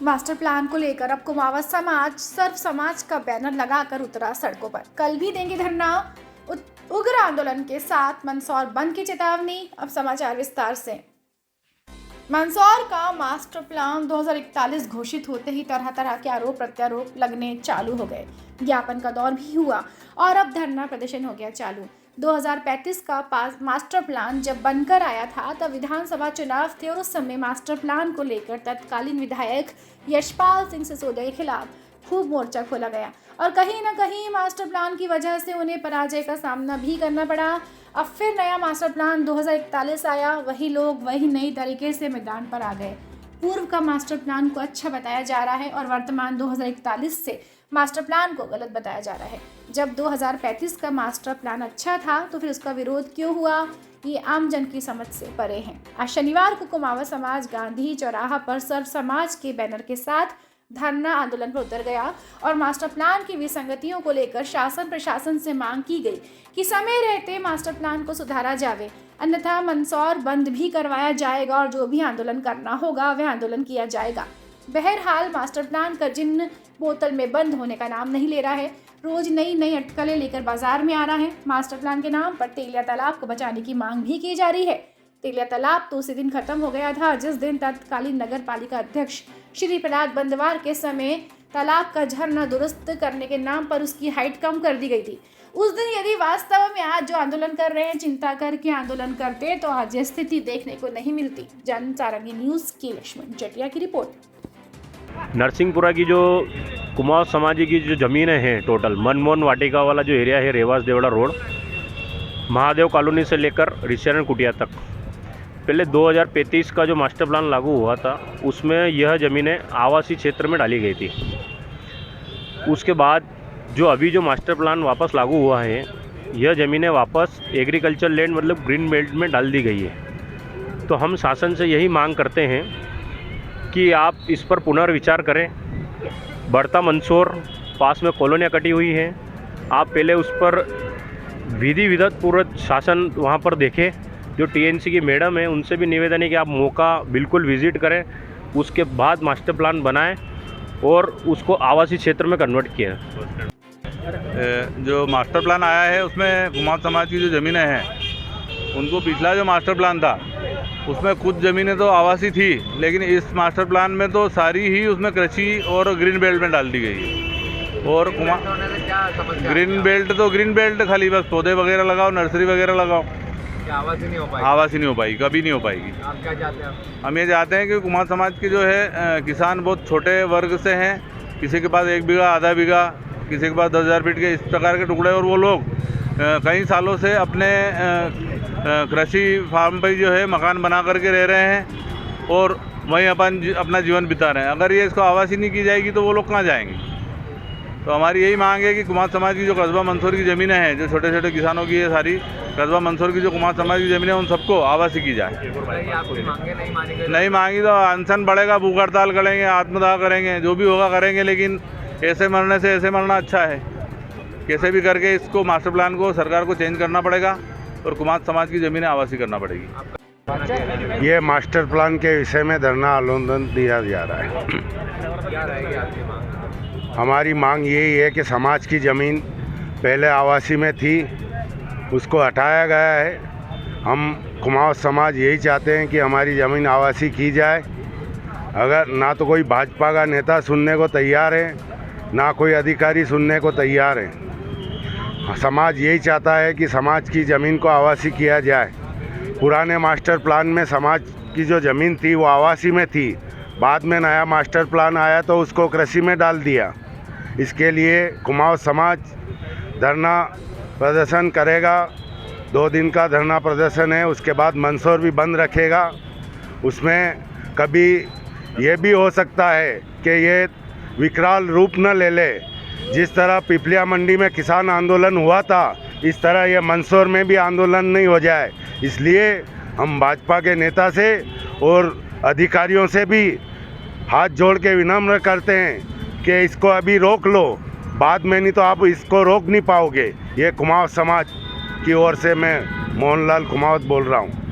Master plan को लेकर अब कुमावत समाज सर्व समाज का बैनर लगाकर उतरा सड़कों पर। कल भी देंगे धरना, उग्र आंदोलन के साथ मंदसौर बंद की चेतावनी। अब समाचार विस्तार से। मंदसौर का मास्टर प्लान 2041 घोषित होते ही तरह तरह के आरोप प्रत्यारोप लगने चालू हो गए। ज्ञापन का दौर भी हुआ और अब धरना प्रदर्शन हो गया चालू। 2035 का मास्टर प्लान जब बनकर आया था तब विधानसभा चुनाव थे और उस समय मास्टर प्लान को लेकर तत्कालीन विधायक यशपाल सिंह सिसोदिया के खिलाफ खूब मोर्चा खोला गया और कहीं न कहीं मास्टर प्लान की वजह से उन्हें पराजय का सामना भी करना पड़ा। अब फिर नया मास्टर प्लान 2041 आया, वही लोग वही नई तरीके से मैदान पर आ गए। पूर्व का मास्टर प्लान को अच्छा बताया जा रहा है और वर्तमान 2041 से मास्टर प्लान को गलत बताया जा रहा है। जब 2035 का मास्टर प्लान अच्छा था तो फिर उसका विरोध क्यों हुआ, ये आम जन की समझ से परे है। आज शनिवार को कुमावत समाज गांधी चौराहा पर सर्व समाज के बैनर के साथ धरना आंदोलन पर उतर गया और मास्टर प्लान की विसंगतियों को लेकर शासन प्रशासन से मांग की गई कि समय रहते मास्टर प्लान को सुधारा जावे, अन्यथा मंदसौर बंद भी करवाया जाएगा और जो भी आंदोलन करना होगा वह आंदोलन किया जाएगा। बहरहाल मास्टर प्लान का जिन बोतल में बंद होने का नाम नहीं ले रहा है, रोज नई नई अटकलें लेकर बाजार में आ रहा है। मास्टर प्लान के नाम पर तेलिया तालाब को बचाने की मांग भी की जा रही है। तेलिया तालाब तो उसी दिन खत्म हो गया था जिस दिन तत्कालीन नगर पालिका अध्यक्ष श्री प्रहलाद बंदवार के समय तालाब का झरना दुरुस्त करने के नाम पर उसकी हाइट कम कर दी गई थी। उस दिन यदि वास्तव में आज जो आंदोलन कर रहे हैं चिंता करके आंदोलन करते तो आज यह स्थिति देखने को नहीं मिलती। जन सारंगी न्यूज की लक्ष्मण जटिया की रिपोर्ट। नरसिंहपुरा की जो कुमावत समाज की जो ज़मीनें हैं टोटल मनमोहन वाटिका वाला जो एरिया है, रेवास देवड़ा रोड, महादेव कॉलोनी से लेकर ऋषियानंद कुटिया तक, पहले 2035 का जो मास्टर प्लान लागू हुआ था उसमें यह ज़मीनें आवासीय क्षेत्र में डाली गई थी। उसके बाद जो अभी जो मास्टर प्लान वापस लागू हुआ है, यह ज़मीनें वापस एग्रीकल्चर लैंड मतलब ग्रीन बेल्ट में डाल दी गई है। तो हम शासन से यही मांग करते हैं कि आप इस पर पुनर्विचार करें। बढ़ता मंदसौर पास में कॉलोनियाँ कटी हुई हैं, आप पहले उस पर विधि विधत पूर्वक शासन वहाँ पर देखें। जो टीएनसी की मैडम है उनसे भी निवेदन है कि आप मौका बिल्कुल विज़िट करें, उसके बाद मास्टर प्लान बनाएं और उसको आवासीय क्षेत्र में कन्वर्ट किया। जो मास्टर प्लान आया है उसमें कुमावत समाज की जो ज़मीनें हैं उनको पिछला जो मास्टर प्लान था उसमें कुछ ज़मीनें तो आवासीय थी, लेकिन इस मास्टर प्लान में तो सारी ही उसमें कृषि और ग्रीन बेल्ट में डाल दी गई है। और ग्रीन बेल्ट तो ग्रीन बेल्ट खाली बस पौधे वगैरह लगाओ, नर्सरी वगैरह लगाओ, आवासीय नहीं हो पाएगी। आवासीय नहीं हो पाएगी, कभी नहीं हो पाएगी। आप क्या चाहते हैं? हम ये चाहते हैं कि कुमावत समाज के जो है किसान बहुत छोटे वर्ग से हैं, किसी के पास 1 बीघा, आधा बीघा, किसी के पास 10,000 फीट के इस प्रकार के टुकड़े, और वो लोग कई सालों से अपने कृषि फार्म पर जो है मकान बना करके रह रहे हैं और वहीं अपना जीवन बिता रहे हैं। अगर ये इसको आवासीय नहीं की जाएगी तो वो लोग कहाँ जाएंगे? तो हमारी यही मांग है कि कुमावत समाज की जो कस्बा मंदसौर की ज़मीनें हैं, जो छोटे छोटे किसानों की है, सारी कस्बा मंदसौर की जो कुमावत समाज की ज़मीनें उन सबको आवासीय की जाए। आपकी मांगे नहीं मानी गई? नहीं मांगी तो अनशन बढ़ेगा, भूख हड़ताल करेंगे, आत्मदाह करेंगे, जो भी होगा करेंगे, लेकिन ऐसे मरने से ऐसे मरना अच्छा है। कैसे भी करके इसको मास्टर प्लान को सरकार को चेंज करना पड़ेगा और कुमावत समाज की ज़मीनें आवासीय करना पड़ेगी। ये मास्टर प्लान के विषय में धरना आंदोलन दिया जा रहा है। क्या रहेगी आपकी मांग? हमारी मांग यही है कि समाज की ज़मीन पहले आवासीय में थी, उसको हटाया गया है। हम कुमावत समाज यही चाहते हैं कि हमारी ज़मीन आवासीय की जाए। अगर ना तो कोई भाजपा का नेता सुनने को तैयार है, ना कोई अधिकारी सुनने को तैयार है। समाज यही चाहता है कि समाज की ज़मीन को आवासीय किया जाए। पुराने मास्टर प्लान में समाज की जो ज़मीन थी वो आवासीय में थी, बाद में नया मास्टर प्लान आया तो उसको कृषि में डाल दिया। इसके लिए कुमावत समाज धरना प्रदर्शन करेगा। 2 दिन का धरना प्रदर्शन है, उसके बाद मंदसौर भी बंद रखेगा। उसमें कभी ये भी हो सकता है कि ये विकराल रूप न ले ले। जिस तरह पिपलिया मंडी में किसान आंदोलन हुआ था, इस तरह ये मंदसौर में भी आंदोलन नहीं हो जाए। इसलिए हम भाजपा के नेता से और अधिकारियों से भी हाथ जोड़ के विनम्र करते हैं कि इसको अभी रोक लो, बाद में नहीं तो आप इसको रोक नहीं पाओगे। ये कुमावत समाज की ओर से मैं मोहनलाल कुमावत बोल रहा हूँ।